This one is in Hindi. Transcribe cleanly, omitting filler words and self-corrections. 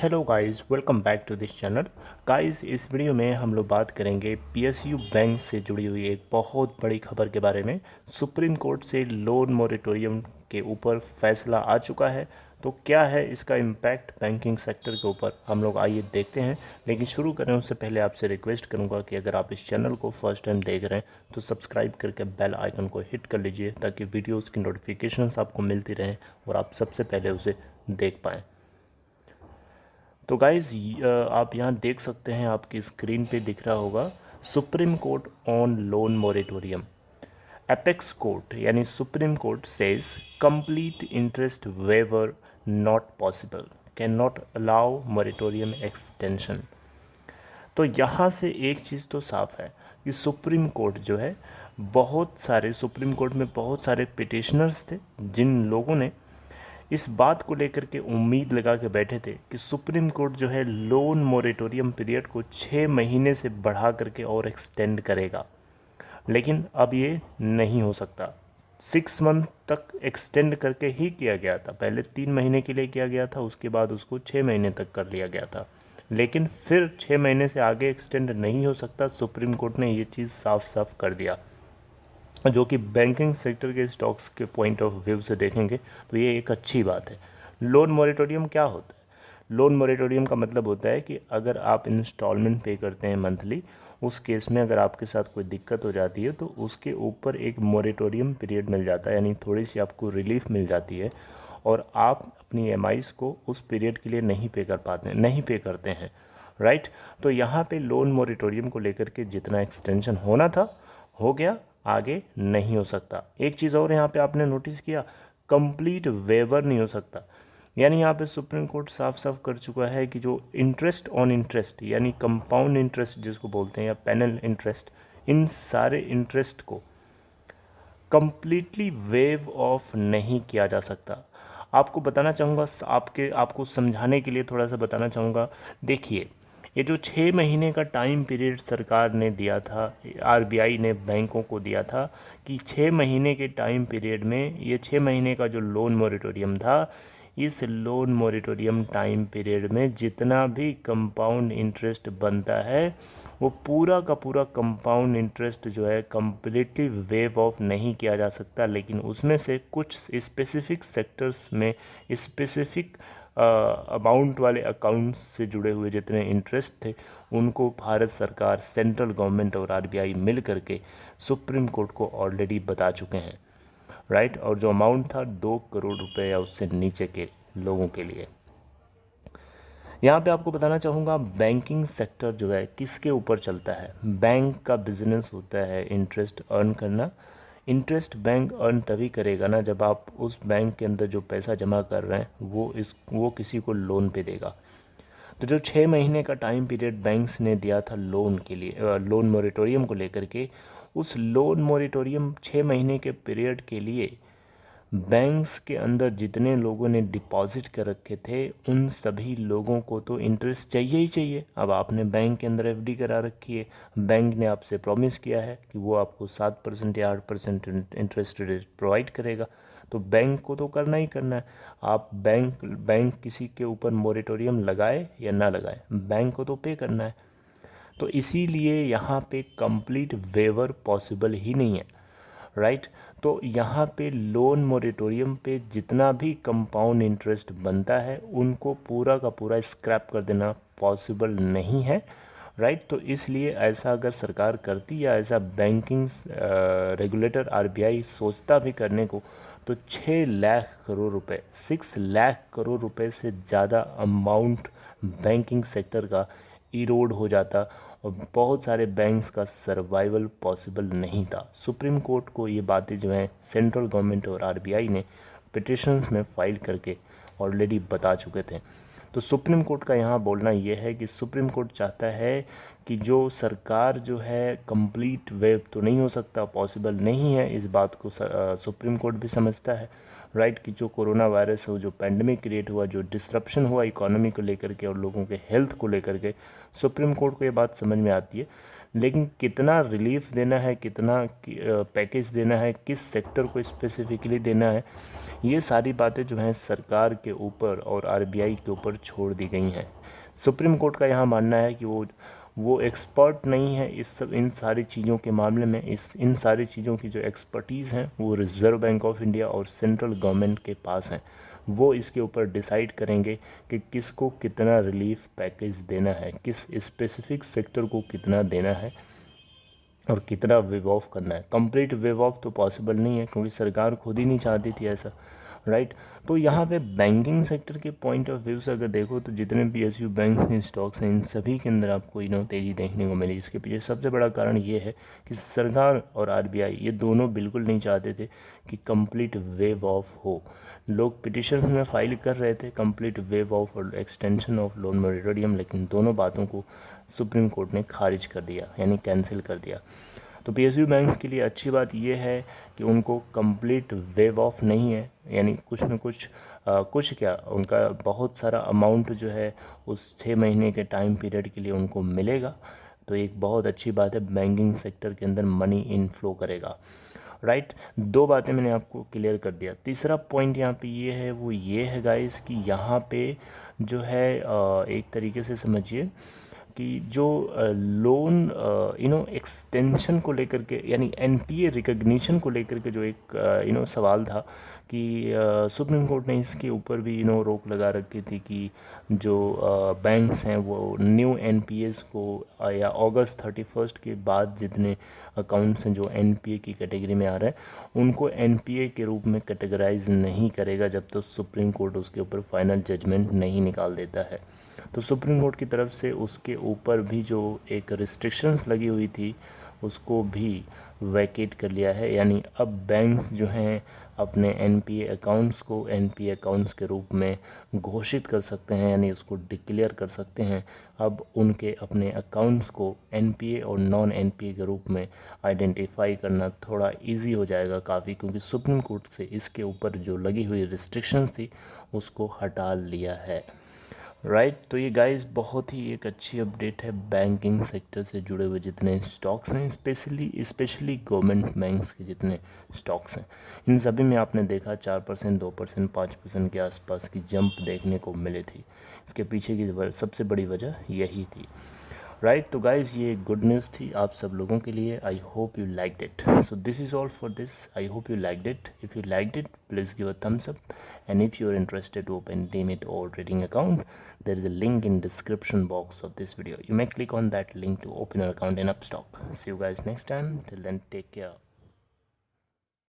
Hello guys, welcome back to this channel. Guys, इस वीडियो में हम लोग बात करेंगे पीएसयू बैंक से जुड़ी हुई एक बहुत बड़ी खबर के बारे में। सुप्रीम कोर्ट से लोन मॉरेटोरियम के ऊपर फैसला आ चुका है, तो क्या है इसका इम्पैक्ट बैंकिंग सेक्टर के ऊपर, हम लोग आइए देखते हैं। लेकिन शुरू करें उससे पहले आपसे रिक्वेस्ट करूंगा कि अगर आप इस चैनल को फर्स्ट टाइम देख रहे हैं तो सब्सक्राइब करके बेल आइकन को हिट कर लीजिए, ताकि वीडियोज़ की नोटिफिकेशंस आपको मिलती रहें और आप सबसे पहले उसे देख पाएँ। तो गाइज़, आप यहाँ देख सकते हैं, आपकी स्क्रीन पे दिख रहा होगा supreme court on loan moratorium. Apex court यानी supreme court says complete interest waiver not possible, can not allow moratorium extension. तो यहाँ से एक चीज़ तो साफ है कि सुप्रीम कोर्ट जो है, सुप्रीम कोर्ट में बहुत सारे पिटिशनर्स थे जिन लोगों ने इस बात को लेकर के उम्मीद लगा के बैठे थे कि सुप्रीम कोर्ट जो है लोन मोरेटोरियम पीरियड को 6 महीने से बढ़ा करके और एक्सटेंड करेगा। लेकिन अब ये नहीं हो सकता। 6 मंथ तक एक्सटेंड करके ही किया गया था। पहले 3 महीने के लिए किया गया था, उसके बाद उसको 6 महीने तक कर लिया गया था। लेकिन फिर 6 महीने से आगे एक्सटेंड नहीं हो सकता। सुप्रीम कोर्ट ने ये चीज़ साफ साफ कर दिया, जो कि बैंकिंग सेक्टर के स्टॉक्स के पॉइंट ऑफ व्यू से देखेंगे तो ये एक अच्छी बात है। लोन मॉरेटोरियम क्या होता है? लोन मॉरेटोरियम का मतलब होता है कि अगर आप इंस्टॉलमेंट पे करते हैं मंथली, उस केस में अगर आपके साथ कोई दिक्कत हो जाती है तो उसके ऊपर एक मॉरेटोरियम पीरियड मिल जाता है, यानी थोड़ी सी आपको रिलीफ मिल जाती है और आप अपनी EMIs को उस पीरियड के लिए नहीं पे करते हैं, राइट। तो यहाँ पे लोन मॉरेटोरियम को लेकर के जितना एक्सटेंशन होना था हो गया, आगे नहीं हो सकता। एक चीज़ और यहाँ पे आपने नोटिस किया, कंप्लीट वेवर नहीं हो सकता। यानी यहाँ पे सुप्रीम कोर्ट साफ साफ कर चुका है कि जो इंटरेस्ट ऑन इंटरेस्ट यानी कंपाउंड इंटरेस्ट जिसको बोलते हैं, या पेनल इंटरेस्ट, इन सारे इंटरेस्ट को कंप्लीटली वेव ऑफ नहीं किया जा सकता। आपको बताना चाहूँगा, आपको समझाने के लिए थोड़ा सा बताना चाहूँगा। देखिए, ये जो 6 महीने का टाइम पीरियड सरकार ने दिया था, RBI ने बैंकों को दिया था कि 6 महीने के टाइम पीरियड में, ये 6 महीने का जो लोन मॉरेटोरियम था, इस लोन मॉरेटोरियम टाइम पीरियड में जितना भी कंपाउंड इंटरेस्ट बनता है वो पूरा का पूरा कंपाउंड इंटरेस्ट जो है कम्प्लीटली वेव ऑफ नहीं किया जा सकता। लेकिन उसमें से कुछ स्पेसिफिक सेक्टर्स में स्पेसिफिक अमाउंट वाले अकाउंट से जुड़े हुए जितने इंटरेस्ट थे, उनको भारत सरकार, सेंट्रल गवर्नमेंट और RBI मिल करके सुप्रीम कोर्ट को ऑलरेडी बता चुके हैं, राइट। और जो अमाउंट था 2 करोड़ रुपए या उससे नीचे के लोगों के लिए। यहाँ पे आपको बताना चाहूँगा, बैंकिंग सेक्टर जो है किसके ऊपर चलता है? बैंक का बिजनेस होता है इंटरेस्ट अर्न करना। इंटरेस्ट बैंक अर्न तभी करेगा ना जब आप उस बैंक के अंदर जो पैसा जमा कर रहे हैं वो किसी को लोन पे देगा। तो जो 6 महीने का टाइम पीरियड बैंक्स ने दिया था लोन के लिए, लोन मॉरेटोरियम को लेकर के, उस लोन मॉरेटोरियम 6 महीने के पीरियड के लिए बैंक्स के अंदर जितने लोगों ने डिपॉजिट कर रखे थे उन सभी लोगों को तो इंटरेस्ट चाहिए ही चाहिए। अब आपने बैंक के अंदर FD करा रखी है, बैंक ने आपसे प्रॉमिस किया है कि वो आपको 7% या 8% इंटरेस्ट रेट प्रोवाइड करेगा, तो बैंक को तो करना ही करना है। आप बैंक किसी के ऊपर मोरेटोरियम लगाए या ना लगाए, बैंक को तो पे करना है। तो इसीलिए यहाँ पे कंप्लीट वेवर पॉसिबल ही नहीं है, राइट। तो यहाँ पे लोन मोरेटोरियम पे जितना भी कंपाउंड इंटरेस्ट बनता है उनको पूरा का पूरा स्क्रैप कर देना पॉसिबल नहीं है, राइट। तो इसलिए ऐसा अगर सरकार करती या ऐसा बैंकिंग रेगुलेटर RBI सोचता भी करने को, तो 6 लाख करोड़ रुपए, 6 लाख करोड़ रुपए से ज़्यादा अमाउंट बैंकिंग सेक्टर का इरोड हो जाता और बहुत सारे बैंक्स का सर्वाइवल पॉसिबल नहीं था। सुप्रीम कोर्ट को ये बातें जो हैं सेंट्रल गवर्नमेंट और RBI ने पिटिशंस में फाइल करके ऑलरेडी बता चुके थे। तो सुप्रीम कोर्ट का यहाँ बोलना ये है कि सुप्रीम कोर्ट चाहता है कि जो सरकार जो है कंप्लीट वेव तो नहीं हो सकता, पॉसिबल नहीं है, इस बात को सुप्रीम कोर्ट भी समझता है, राइट। कि जो कोरोना वायरस हो, जो पैंडमिक क्रिएट हुआ, जो डिसरप्शन हुआ इकोनॉमी को लेकर के और लोगों के हेल्थ को लेकर के, सुप्रीम कोर्ट को ये बात समझ में आती है। लेकिन कितना रिलीफ देना है, कितना पैकेज देना है, किस सेक्टर को स्पेसिफिकली देना है, ये सारी बातें जो हैं सरकार के ऊपर और आरबीआई के ऊपर छोड़ दी गई हैं। सुप्रीम कोर्ट का यहाँ मानना है कि वो एक्सपर्ट नहीं है इन सारी चीज़ों के मामले में। इन सारी चीज़ों की जो एक्सपर्टीज़ हैं वो रिज़र्व बैंक ऑफ इंडिया और सेंट्रल गवर्नमेंट के पास हैं। वो इसके ऊपर डिसाइड करेंगे कि किसको कितना रिलीफ पैकेज देना है, किस स्पेसिफिक सेक्टर को कितना देना है और कितना वेव ऑफ करना है। कंप्लीट वेव ऑफ तो पॉसिबल नहीं है क्योंकि सरकार खुद ही नहीं चाहती थी ऐसा, राइट। तो यहाँ पे बैंकिंग सेक्टर के पॉइंट ऑफ व्यू से अगर देखो तो जितने PSU बैंक्स के स्टॉक्स हैं इन सभी के अंदर आपको तेज़ी देखने को मिली। इसके पीछे सबसे बड़ा कारण ये है कि सरकार और आरबीआई ये दोनों बिल्कुल नहीं चाहते थे कि कंप्लीट वेव ऑफ हो। लोग पिटिशन में फाइल कर रहे थे कंप्लीट वेव ऑफ और एक्सटेंशन ऑफ लोन मॉरिटोरियम, लेकिन दोनों बातों को सुप्रीम कोर्ट ने खारिज कर दिया, यानी कैंसिल कर दिया। तो PSU बैंक्स के लिए अच्छी बात यह है कि उनको कंप्लीट वेव ऑफ नहीं है, यानी कुछ न कुछ कुछ क्या उनका बहुत सारा अमाउंट जो है उस 6 महीने के टाइम पीरियड के लिए उनको मिलेगा। तो एक बहुत अच्छी बात है, बैंकिंग सेक्टर के अंदर मनी इनफ्लो करेगा, राइट। 2 बातें मैंने आपको क्लियर कर दिया। तीसरा पॉइंट यहाँ पे ये है, वो ये है गाइस कि यहाँ पे जो है एक तरीके से समझिए कि जो लोन एक्सटेंशन को लेकर के, यानी NPA रिकग्निशन को लेकर के जो एक सवाल था कि सुप्रीम कोर्ट ने इसके ऊपर भी रोक लगा रखी थी कि जो बैंक्स हैं वो न्यू NPAs को या अगस्त 31 के बाद जितने अकाउंट्स हैं जो NPA की कैटेगरी में आ रहे हैं उनको NPA के रूप में कैटेगराइज नहीं करेगा जब तक सुप्रीम कोर्ट उसके ऊपर फाइनल जजमेंट नहीं निकाल देता है। तो सुप्रीम कोर्ट की तरफ से उसके ऊपर भी जो एक रिस्ट्रिक्शंस लगी हुई थी उसको भी वैकेट कर लिया है, यानी अब बैंक्स जो हैं अपने NPA अकाउंट्स को NPA अकाउंट्स के रूप में घोषित कर सकते हैं, यानी उसको डिक्लेयर कर सकते हैं। अब उनके अपने अकाउंट्स को NPA और नॉन NPA के रूप में आइडेंटिफाई करना थोड़ा इजी हो जाएगा काफ़ी, क्योंकि सुप्रीम कोर्ट से इसके ऊपर जो लगी हुई रिस्ट्रिक्शंस थी उसको हटा लिया है, राइट। तो ये गाइस बहुत ही एक अच्छी अपडेट है बैंकिंग सेक्टर से जुड़े हुए जितने स्टॉक्स हैं, स्पेशली गवर्नमेंट बैंक्स के जितने स्टॉक्स हैं इन सभी में आपने देखा 4%, 2%, 5% के आसपास की जंप देखने को मिली थी। इसके पीछे की सबसे बड़ी वजह यही थी, राइट। तो गाइज ये गुड न्यूज़ थी आप सब लोगों के लिए। I hope you liked it. So this is all for this. I hope you liked it. If you liked it please give a thumbs up, and if you're interested to open Demat or trading account, there is a link in description box of this video. You may click on that link to open your account in Upstock. See you guys next time. Till then, take care.